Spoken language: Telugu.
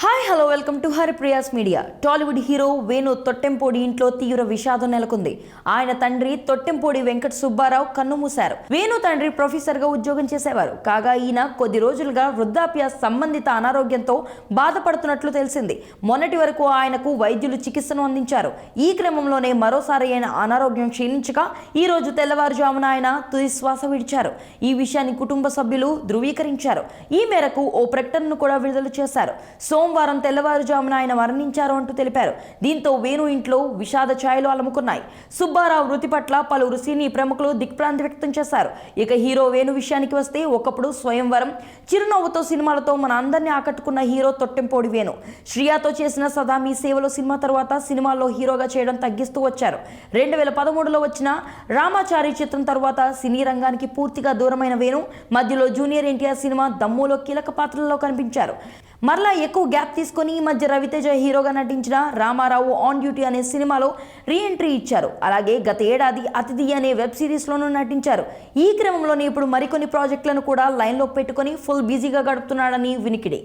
Hi hello welcome to Haripriya's media. Tollywood hero Venu Thottempudi ఇంట్లో తీవ్ర విషాదం నెలకొంది. ఆయన తండ్రి తొట్టెంపోడి వెంకట సుబ్బారావు కన్నుమూశారు. వేణు తండ్రి ప్రొఫెసర్ గా ఉద్యోగం చేసేవారు. కాగా ఈయన కొద్ది రోజులుగా వృద్ధాప్య సంబంధిత అనారోగ్యంతో బాధపడుతున్నట్లు తెలిసింది. మొన్నటి వరకు ఆయనకు వైద్యులు చికిత్సను అందించారు. ఈ క్రమంలోనే మరోసారి ఆయన అనారోగ్యం క్షీణించగా ఈ రోజు తెల్లవారుజామున ఆయన తుది శ్వాస విడిచారు. ఈ విషయాన్ని కుటుంబ సభ్యులు ధృవీకరించారు. ఈ మేరకు ఓ ప్రకటనను కూడా విడుదల చేశారు. సోమవారం తెల్లవారుజామున ఆయన మరణించారు అంటూ తెలిపారు. దీంతో వేణు ఇంట్లో విషాద ఛాయలు అలముకున్నాయి. సుబ్బారావు మృతి పట్ల పలువురు సినీ ప్రముఖులు దిగ్భ్రాంతి వ్యక్తం చేశారు. ఇక హీరో వేణు విషయానికి వస్తే ఒకప్పుడు స్వయంవరం, చిరునవ్వుతో సినిమాలతో మన అందరినీ ఆకట్టుకున్న హీరో తొట్టెంపోడి వేణు. శ్రియతో చేసిన సదా మీ సేవలో సినిమా తర్వాత సినిమాల్లో హీరోగా చేయడం తగ్గిస్తూ వచ్చారు. 2013లో వచ్చిన రామాచారి చిత్రం తర్వాత సినీ రంగానికి పూర్తిగా దూరమైన వేణు మధ్యలో జూనియర్ ఎన్టీఆర్ సినిమా దమ్ములో కీలక పాత్రల్లో కనిపించారు. మరలా ఎక్కువ గ్యాప్ తీసుకొని ఈ మధ్య రవితేజ హీరోగా నటించిన రామారావు ఆన్ డ్యూటీ అనే సినిమాలో రీ ఎంట్రీ ఇచ్చారు. అలాగే గత ఏడాది అతిథి అనే వెబ్ సిరీస్లోనూ నటించారు. ఈ క్రమంలోనే ఇప్పుడు మరికొన్ని ప్రాజెక్టులను కూడా లైన్లో పెట్టుకొని ఫుల్ బిజీగా గడుపుతున్నాడని వినికిడి.